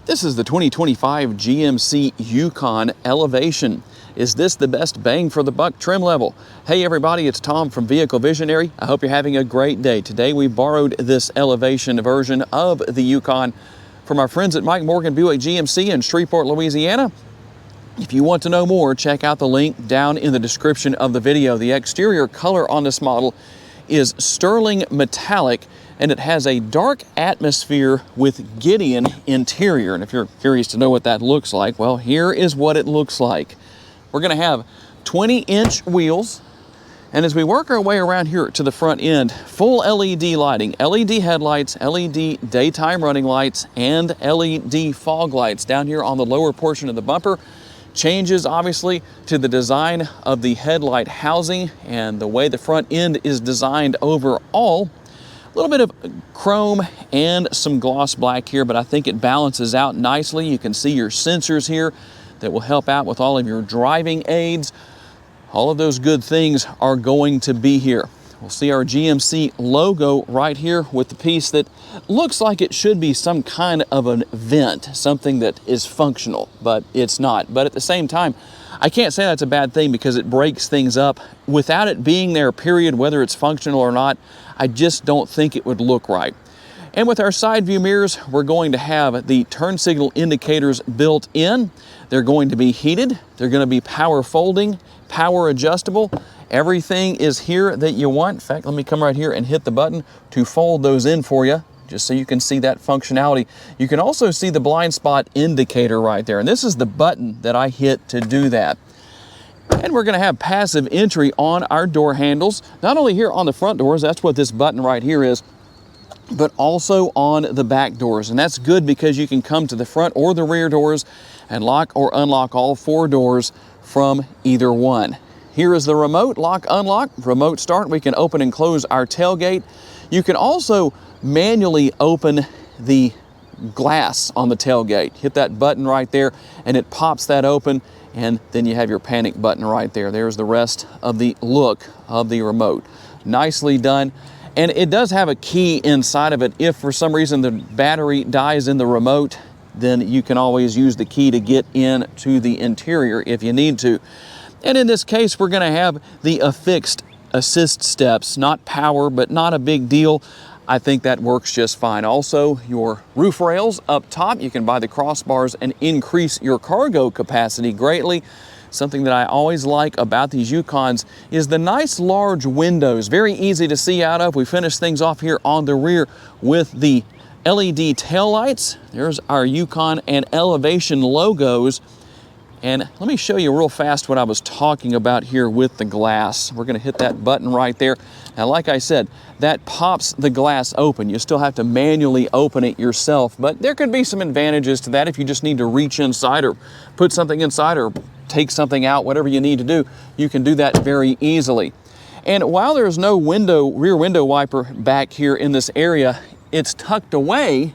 This is the 2025 GMC Yukon Elevation. Is this the best bang for the buck trim level? Hey everybody, it's Tom from Vehicle Visionary. I hope you're having a great day. Today we borrowed this Elevation version of the Yukon from our friends at Mike Morgan Buick GMC in Shreveport, Louisiana. If you want to know more, check out the link down in the description of the video. The exterior color on this model is sterling metallic, and it has a dark atmosphere with Gideon interior. And if you're curious to know what that looks like, well, here is what it looks like. We're gonna have 20-inch wheels, and as we work our way around here to the front end, full LED lighting, LED headlights, LED daytime running lights, and LED fog lights down here on the lower portion of the bumper. Changes obviously to the design of the headlight housing and the way the front end is designed overall. A little bit of chrome and some gloss black here, but I think it balances out nicely. You can see your sensors here that will help out with all of your driving aids. All of those good things are going to be here. We'll see our GMC logo right here with the piece that looks like it should be some kind of an vent, something that is functional, but it's not. But at the same time, I can't say that's a bad thing because it breaks things up. Without it being there, period, whether it's functional or not, I just don't think it would look right. And with our side view mirrors, we're going to have the turn signal indicators built in. They're going to be heated. They're going to be power folding, power adjustable. Everything is here that you want. In fact, let me come right here and hit the button to fold those in for you, just so you can see that functionality. You can also see the blind spot indicator right there. And this is the button that I hit to do that. And we're gonna have passive entry on our door handles, not only here on the front doors, that's what this button right here is, but also on the back doors. And that's good because you can come to the front or the rear doors and lock or unlock all four doors from either one. Here is the remote, lock, unlock, remote start. We can open and close our tailgate. You can also manually open the glass on the tailgate. Hit that button right there and it pops that open, and then you have your panic button right there. There's the rest of the look of the remote. Nicely done. And it does have a key inside of it. If for some reason the battery dies in the remote, then you can always use the key to get into the interior if you need to. And in this case, we're gonna have the affixed assist steps, not power, but not a big deal. I think that works just fine. Also, your roof rails up top, you can buy the crossbars and increase your cargo capacity greatly. Something that I always like about these Yukons is the nice large windows, very easy to see out of. We finish things off here on the rear with the LED taillights. There's our Yukon and Elevation logos. And let me show you real fast what I was talking about here with the glass. We're gonna hit that button right there. Now, like I said, that pops the glass open. You still have to manually open it yourself, but there could be some advantages to that if you just need to reach inside or put something inside or take something out, whatever you need to do, you can do that very easily. And while there's no rear window wiper back here in this area, it's tucked away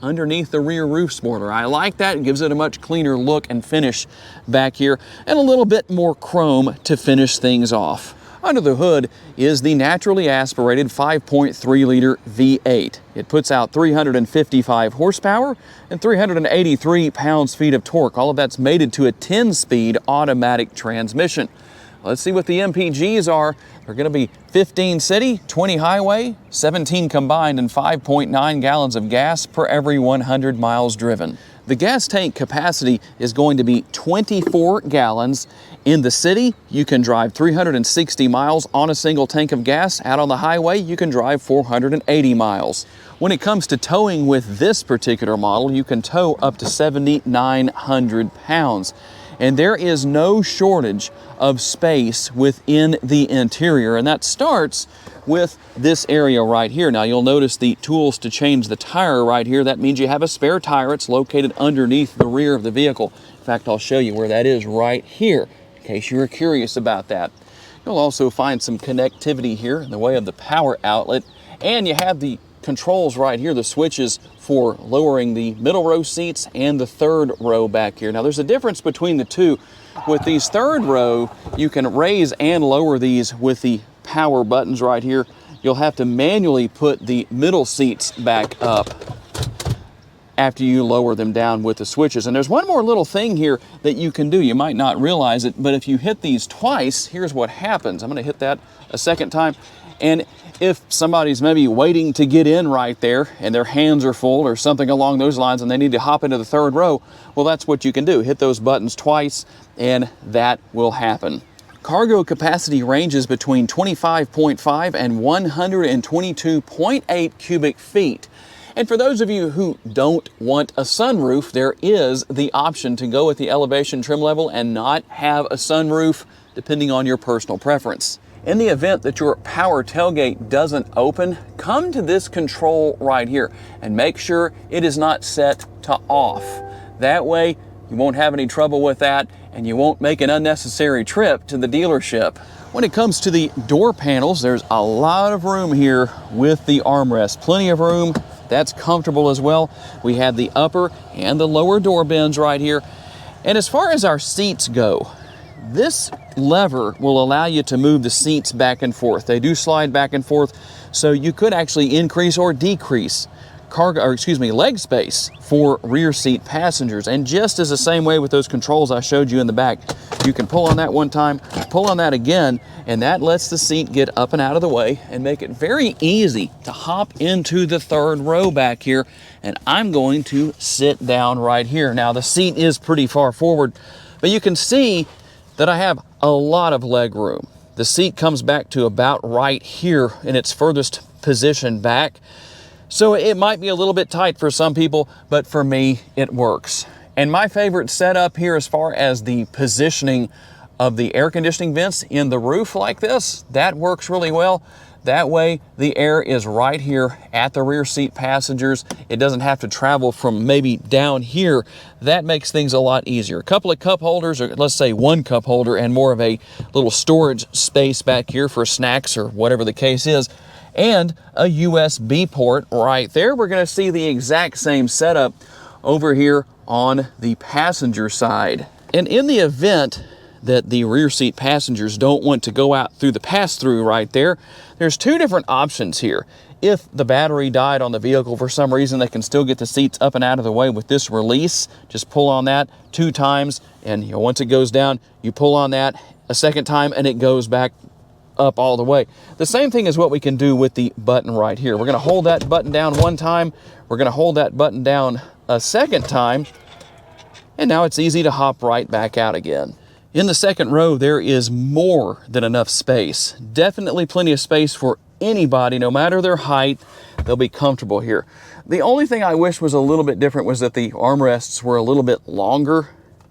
underneath the rear roof spoiler. I like that. It gives it a much cleaner look and finish back here, and a little bit more chrome to finish things off. Under the hood is the naturally aspirated 5.3 liter V8. It puts out 355 horsepower and 383 pounds-feet of torque. All of that's mated to a 10-speed automatic transmission. Let's see what the MPGs are. They're gonna be 15 city, 20 highway, 17 combined, and 5.9 gallons of gas per every 100 miles driven. The gas tank capacity is going to be 24 gallons. In the city, you can drive 360 miles on a single tank of gas. Out on the highway, you can drive 480 miles. When it comes to towing with this particular model, you can tow up to 7,900 pounds. And there is no shortage of space within the interior, and that starts with this area right here. Now you'll notice the tools to change the tire right here. That means you have a spare tire. It's located underneath the rear of the vehicle. In fact, I'll show you where that is right here, in case you were curious about that. You'll also find some connectivity here in the way of the power outlet, and you have the controls right here, the switches for lowering the middle row seats and the third row back here. Now there's a difference between the two. With these third row, you can raise and lower these with the power buttons right here. You'll have to manually put the middle seats back up. after you lower them down with the switches. And there's one more little thing here that you can do. You might not realize it, but if you hit these twice, here's what happens. I'm gonna hit that a second time. And if somebody's maybe waiting to get in right there and their hands are full or something along those lines and they need to hop into the third row, well, that's what you can do. Hit those buttons twice and that will happen. Cargo capacity ranges between 25.5 and 122.8 cubic feet. And for those of you who don't want a sunroof, there is the option to go with the elevation trim level and not have a sunroof, depending on your personal preference. In the event that your power tailgate doesn't open, come to this control right here and make sure it is not set to off. That way, you won't have any trouble with that and you won't make an unnecessary trip to the dealership. When it comes to the door panels, there's a lot of room here with the armrest. Plenty of room. That's comfortable as well. We have the upper and the lower door bins right here. And as far as our seats go, this lever will allow you to move the seats back and forth. They do slide back and forth, so you could actually increase or decrease leg space for rear seat passengers. And just as the same way with those controls I showed you in the back, you can pull on that one time, pull on that again, and that lets the seat get up and out of the way and make it very easy to hop into the third row back here. And I'm going to sit down right here. Now the seat is pretty far forward, but you can see that I have a lot of leg room. The seat comes back to about right here in its furthest position back. So it might be a little bit tight for some people, but for me, it works. And my favorite setup here as far as the positioning of the air conditioning vents in the roof like this, that works really well. That way the air is right here at the rear seat passengers. It doesn't have to travel from maybe down here. That makes things a lot easier. A couple of cup holders, or let's say one cup holder, and more of a little storage space back here for snacks or whatever the case is, and a USB port right there. We're gonna see the exact same setup over here on the passenger side. And in the event that the rear seat passengers don't want to go out through the pass-through right there, there's two different options here. If the battery died on the vehicle for some reason, they can still get the seats up and out of the way with this release. Just pull on that 2 times, and once it goes down, you pull on that a second time and it goes back up all the way. The same thing is what we can do with the button right here. We're gonna hold that button down one time, we're gonna hold that button down a second time, and now it's easy to hop right back out again. In the second row, there is more than enough space. Definitely plenty of space for anybody, no matter their height. They'll be comfortable here. The only thing I wish was a little bit different was that the armrests were a little bit longer,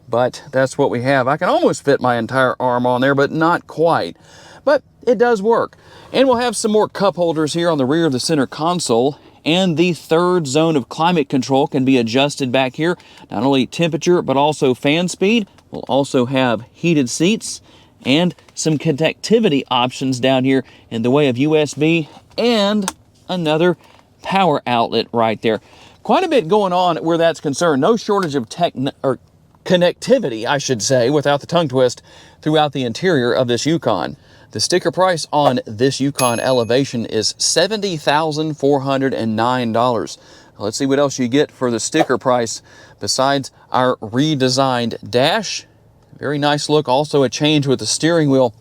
but that's what we have. I can almost fit my entire arm on there, but not quite. But it does work. And we'll have some more cup holders here on the rear of the center console, and the third zone of climate control can be adjusted back here. Not only temperature, but also fan speed. We'll also have heated seats and some connectivity options down here in the way of USB and another power outlet right there. Quite a bit going on where that's concerned. No shortage of connectivity, I should say, without the tongue twist, throughout the interior of this Yukon. The sticker price on this Yukon Elevation is $70,409. Let's see what else you get for the sticker price besides our redesigned dash. Very nice look. Also a change with the steering wheel.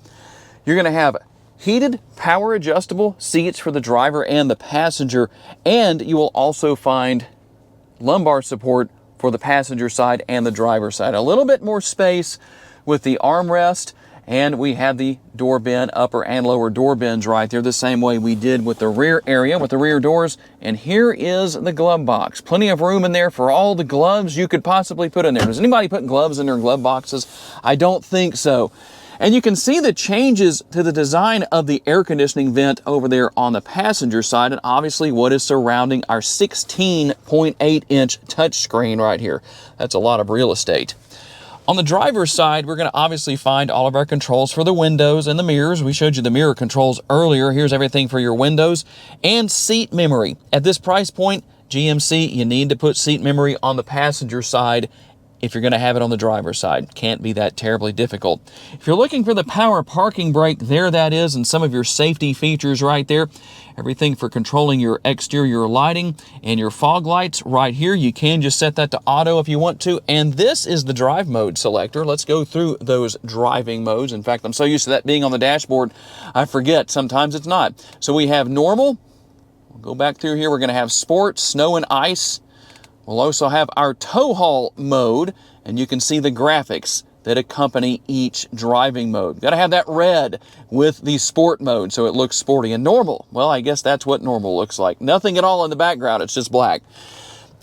You're going to have heated, power adjustable seats for the driver and the passenger, and you will also find lumbar support for the passenger side and the driver's side. A little bit more space with the armrest. And we have the door bin, upper and lower door bins right there, the same way we did with the rear area, with the rear doors. And here is the glove box. Plenty of room in there for all the gloves you could possibly put in there. Does anybody put gloves in their glove boxes? I don't think so. And you can see the changes to the design of the air conditioning vent over there on the passenger side, and obviously what is surrounding our 16.8-inch touchscreen right here. That's a lot of real estate. On the driver's side, we're going to obviously find all of our controls for the windows and the mirrors. We showed you the mirror controls earlier. Here's everything for your windows and seat memory. At this price point, GMC, you need to put seat memory on the passenger side if you're going to have it on the driver's side. Can't be that terribly difficult. If you're looking for the power parking brake, there that is, and some of your safety features right there. Everything for controlling your exterior lighting and your fog lights right here. You can just set that to auto if you want to. And this is the drive mode selector. Let's go through those driving modes. In fact, I'm so used to that being on the dashboard, I forget. Sometimes it's not. So we have normal. We'll go back through here. We're going to have sport, snow and ice. We'll also have our tow haul mode, and you can see the graphics that accompany each driving mode. Got to have that red with the sport mode so it looks sporty. And normal, well, I guess that's what normal looks like. Nothing at all in the background, it's just black.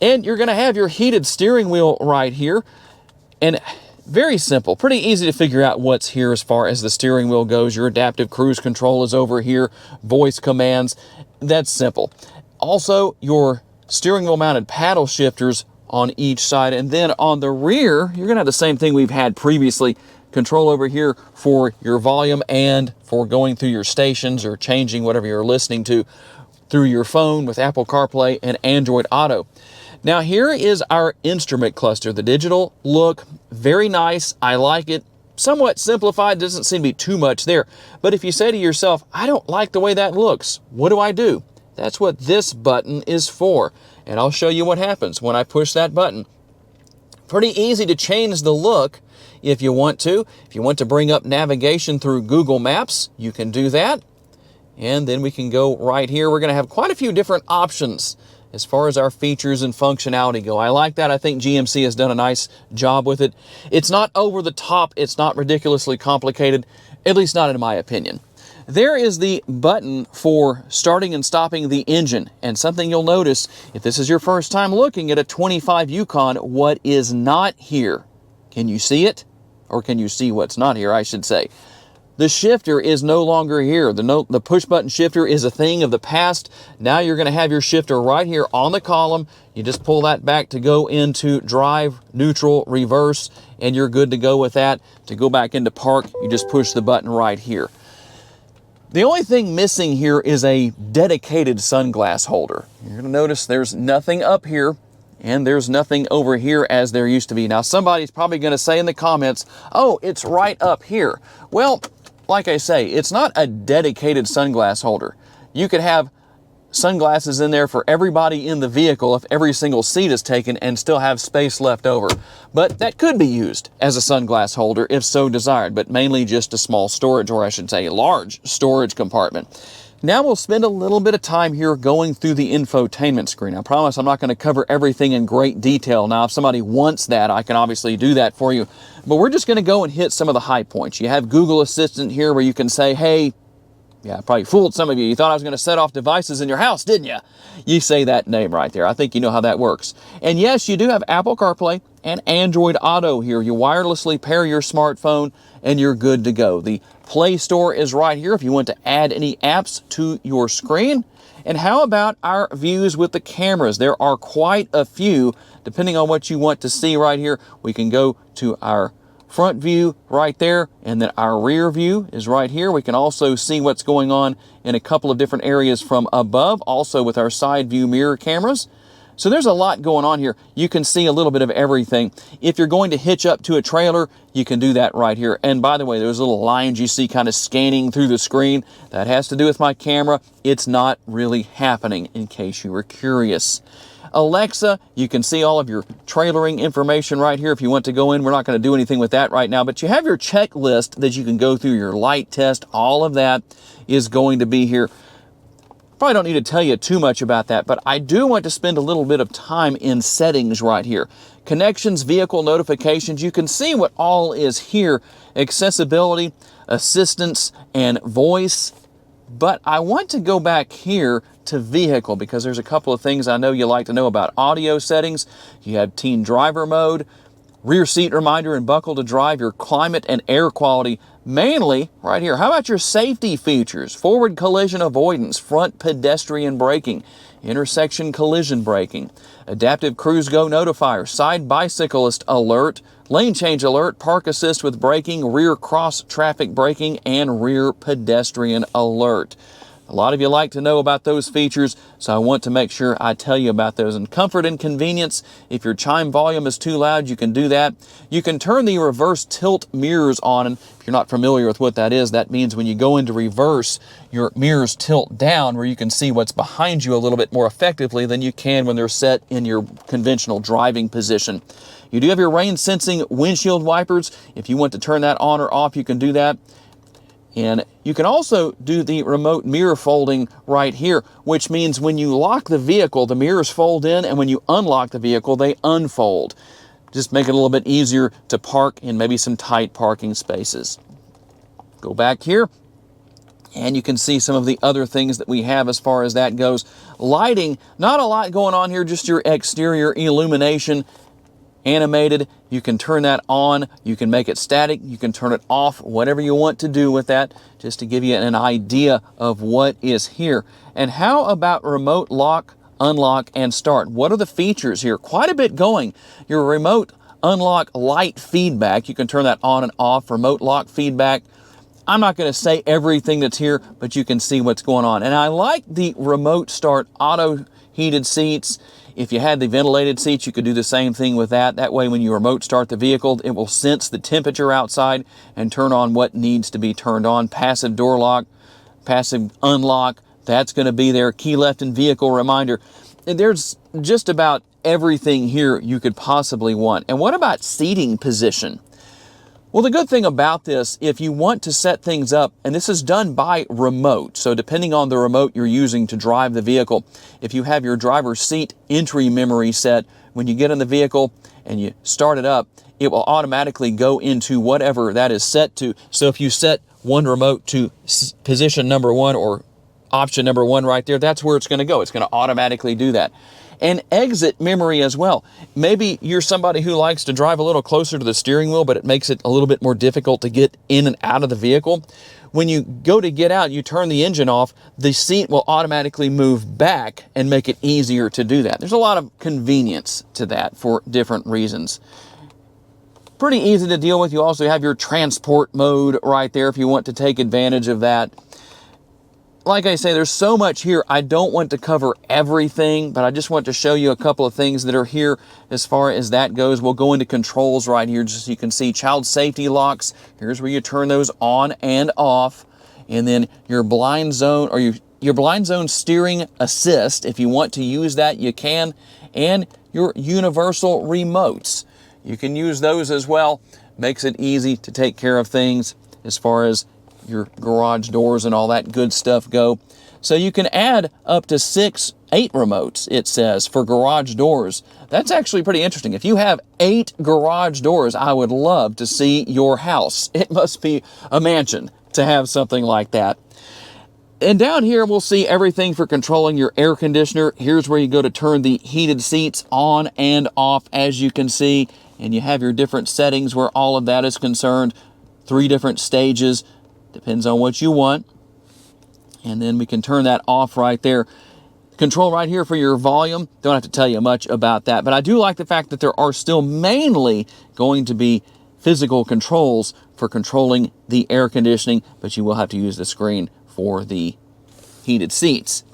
And you're going to have your heated steering wheel right here. And very simple, pretty easy to figure out what's here as far as the steering wheel goes. Your adaptive cruise control is over here, voice commands, that's simple. Also, your steering wheel mounted paddle shifters on each side, and then on the rear you're gonna have the same thing we've had previously. Control over here for your volume and for going through your stations or changing whatever you're listening to through your phone with Apple CarPlay and Android Auto. Now here is our instrument cluster. The digital look, very nice. I like it. Somewhat simplified, doesn't seem to be too much there. But if you say to yourself, I don't like the way that looks, what do? That's what this button is for. And I'll show you what happens when I push that button. Pretty easy to change the look if you want to. If you want to bring up navigation through Google Maps, you can do that. And then we can go right here. We're going to have quite a few different options as far as our features and functionality go. I like that. I think GMC has done a nice job with it. It's not over the top. It's not ridiculously complicated, at least not in my opinion. There is the button for starting and stopping the engine. And something you'll notice, if this is your first time looking at a 25 Yukon, what is not here? Can you see it? Or can you see what's not here, I should say? The shifter is no longer here. The push button shifter is a thing of the past. Now you're going to have your shifter right here on the column. You just pull that back to go into drive, neutral, reverse, and you're good to go with that. To go back into park, you just push the button right here. The only thing missing here is a dedicated sunglass holder. You're going to notice there's nothing up here and there's nothing over here as there used to be. Now somebody's probably going to say in the comments, oh, it's right up here. Well, like I say, it's not a dedicated sunglass holder. You could have sunglasses in there for everybody in the vehicle if every single seat is taken and still have space left over. But that could be used as a sunglass holder if so desired, but mainly just a small storage, or I should say a large storage compartment. Now we'll spend a little bit of time here going through the infotainment screen. I promise I'm not going to cover everything in great detail. Now, if somebody wants that, I can obviously do that for you. But we're just going to go and hit some of the high points. You have Google Assistant here where you can say, hey, yeah, I probably fooled some of you. You thought I was going to set off devices in your house, didn't you? You say that name right there. I think you know how that works. And yes, you do have Apple CarPlay and Android Auto here. You wirelessly pair your smartphone and you're good to go. The Play Store is right here if you want to add any apps to your screen. And how about our views with the cameras? There are quite a few. Depending on what you want to see right here, we can go to our front view right there, and then our rear view is right here. We can also see what's going on in a couple of different areas from above, also with our side view mirror cameras. So there's a lot going on here. You can see a little bit of everything. If you're going to hitch up to a trailer, you can do that right here. And by the way, those little lines you see kind of scanning through the screen, that has to do with my camera. It's not really happening, in case you were curious. Alexa, you can see all of your trailering information right here if you want to go in. We're not going to do anything with that right now, but you have your checklist that you can go through, your light test. All of that is going to be here. Probably don't need to tell you too much about that, but I do want to spend a little bit of time in settings right here. Connections, vehicle notifications, you can see what all is here. Accessibility, assistance, and voice. But I want to go back here to vehicle because there's a couple of things I know you like to know about. Audio settings, you have teen driver mode, rear seat reminder and buckle to drive, your climate and air quality, mainly right here. How about your safety features? Forward collision avoidance, front pedestrian braking, intersection collision braking, adaptive cruise go notifier, side bicyclist alert, lane change alert, park assist with braking, rear cross traffic braking, and rear pedestrian alert. A lot of you like to know about those features, so I want to make sure I tell you about those. And comfort and convenience, if your chime volume is too loud, you can do that. You can turn the reverse tilt mirrors on, and if you're not familiar with what that is, that means when you go into reverse, your mirrors tilt down where you can see what's behind you a little bit more effectively than you can when they're set in your conventional driving position. You do have your rain sensing windshield wipers. If you want to turn that on or off, you can do that. And you can also do the remote mirror folding right here, which means when you lock the vehicle, the mirrors fold in, and when you unlock the vehicle, they unfold. Just make it a little bit easier to park in maybe some tight parking spaces. Go back here, and you can see some of the other things that we have as far as that goes. Lighting, not a lot going on here, just your exterior illumination. Animated, you can turn that on, you can make it static, you can turn it off, whatever you want to do with that, just to give you an idea of what is here. And how about remote lock, unlock, and start? What are the features here? Quite a bit going. Your remote unlock light feedback, you can turn that on and off. Remote lock feedback. I'm not going to say everything that's here, but you can see what's going on. And I like the remote start auto heated seats. If you had the ventilated seats, you could do the same thing with that. That way, when you remote start the vehicle, it will sense the temperature outside and turn on what needs to be turned on. Passive door lock, passive unlock, that's going to be there. Key left in vehicle reminder. And there's just about everything here you could possibly want. And what about seating position? Well, the good thing about this, if you want to set things up, and this is done by remote, so depending on the remote you're using to drive the vehicle, if you have your driver's seat entry memory set, when you get in the vehicle and you start it up, it will automatically go into whatever that is set to. So if you set one remote to position number 1 or option number 1 right there, that's where it's going to go. It's going to automatically do that. And exit memory as well. Maybe you're somebody who likes to drive a little closer to the steering wheel, but it makes it a little bit more difficult to get in and out of the vehicle. When you go to get out, you turn the engine off, the seat will automatically move back and make it easier to do that. There's a lot of convenience to that for different reasons. Pretty easy to deal with. You also have your transport mode right there if you want to take advantage of that. Like I say, there's so much here. I don't want to cover everything, but I just want to show you a couple of things that are here as far as that goes. We'll go into controls right here just so you can see child safety locks. Here's where you turn those on and off. And then your blind zone or your blind zone steering assist. If you want to use that, you can. And your universal remotes. You can use those as well. Makes it easy to take care of things as far as your garage doors and all that good stuff go. So you can add up to 8 remotes, it says, for garage doors. That's actually pretty interesting. If you have 8 garage doors, I would love to see your house. It must be a mansion to have something like that. And down here, we'll see everything for controlling your air conditioner. Here's where you go to turn the heated seats on and off, as you can see. And you have your different settings where all of that is concerned. 3 different stages. Depends on what you want. And then we can turn that off right there. Control right here for your volume. Don't have to tell you much about that. But I do like the fact that there are still mainly going to be physical controls for controlling the air conditioning, but you will have to use the screen for the heated seats.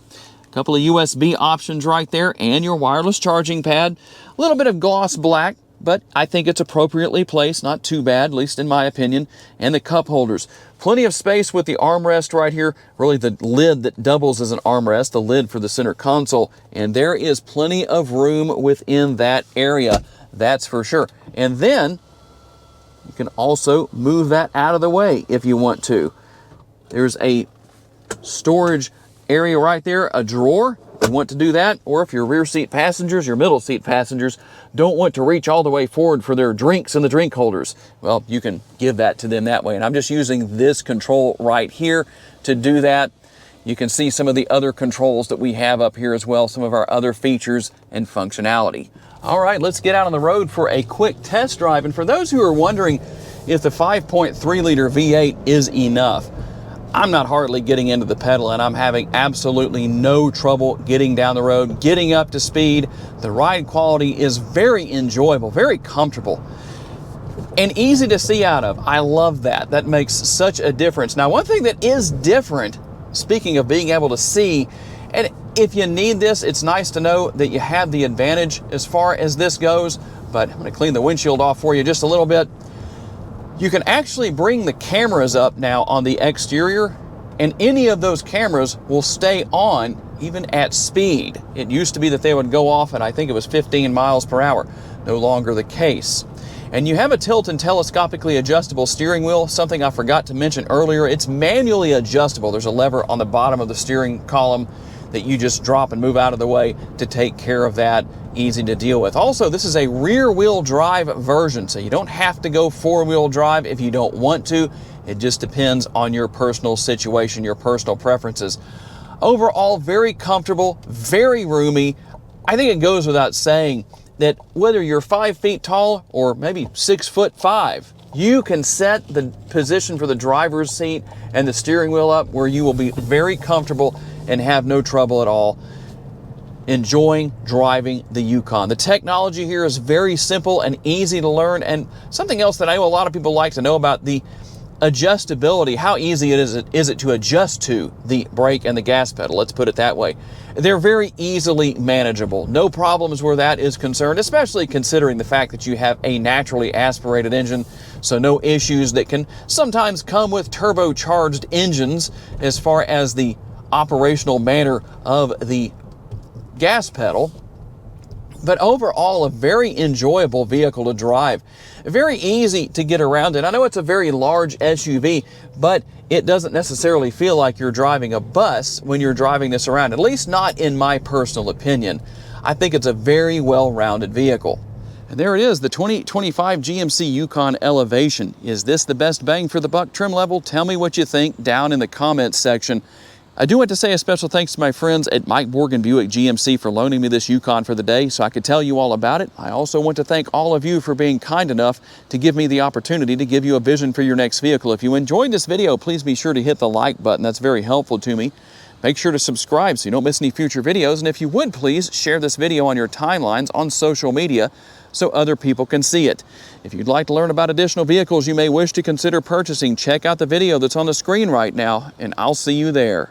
A couple of USB options right there and your wireless charging pad. A little bit of gloss black, but I think it's appropriately placed, not too bad, at least in my opinion. And the cup holders. Plenty of space with the armrest right here, really the lid that doubles as an armrest, the lid for the center console, and there is plenty of room within that area, that's for sure. And then you can also move that out of the way if you want to. There's a storage area right there, a drawer. You want to do that, or if your rear seat passengers, your middle seat passengers don't want to reach all the way forward for their drinks in the drink holders, well, you can give that to them that way. And I'm just using this control right here to do that. You can see some of the other controls that we have up here as well, some of our other features and functionality. All right, let's get out on the road for a quick test drive. And for those who are wondering if the 5.3 liter V8 is enough, I'm not hardly getting into the pedal, and I'm having absolutely no trouble getting down the road, getting up to speed. The ride quality is very enjoyable, very comfortable, and easy to see out of. I love that. That makes such a difference. Now, one thing that is different speaking of being able to see, and if you need this, it's nice to know that you have the advantage as far as this goes. But I'm going to clean the windshield off for you just a little bit. You can actually bring the cameras up now on the exterior, and any of those cameras will stay on even at speed. It used to be that they would go off, and I think it was 15 miles per hour. No longer the case. And you have a tilt and telescopically adjustable steering wheel, something I forgot to mention earlier. It's manually adjustable. There's a lever on the bottom of the steering column that you just drop and move out of the way to take care of that. Easy to deal with. Also, this is a rear-wheel drive version, so you don't have to go four-wheel drive if you don't want to. It just depends on your personal situation, your personal preferences. Overall, very comfortable, very roomy. I think it goes without saying that whether you're 5 feet tall or maybe 6'5", you can set the position for the driver's seat and the steering wheel up where you will be very comfortable and have no trouble at all enjoying driving the Yukon. The technology here is very simple and easy to learn, and something else that I know a lot of people like to know about the adjustability. How easy is it to adjust to the brake and the gas pedal? Let's put it that way. They're very easily manageable. No problems where that is concerned, especially considering the fact that you have a naturally aspirated engine, so no issues that can sometimes come with turbocharged engines as far as the operational manner of the gas pedal. But overall, a very enjoyable vehicle to drive. Very easy to get around in. I know it's a very large SUV, but it doesn't necessarily feel like you're driving a bus when you're driving this around, at least not in my personal opinion. I think it's a very well-rounded vehicle. And there it is, the 2025 GMC Yukon Elevation. Is this the best bang for the buck trim level? Tell me what you think down in the comments section. I do want to say a special thanks to my friends at Mike Morgan Buick GMC for loaning me this Yukon for the day so I could tell you all about it. I also want to thank all of you for being kind enough to give me the opportunity to give you a vision for your next vehicle. If you enjoyed this video, please be sure to hit the like button. That's very helpful to me. Make sure to subscribe so you don't miss any future videos. And if you would, please share this video on your timelines on social media so other people can see it. If you'd like to learn about additional vehicles you may wish to consider purchasing, check out the video that's on the screen right now, and I'll see you there.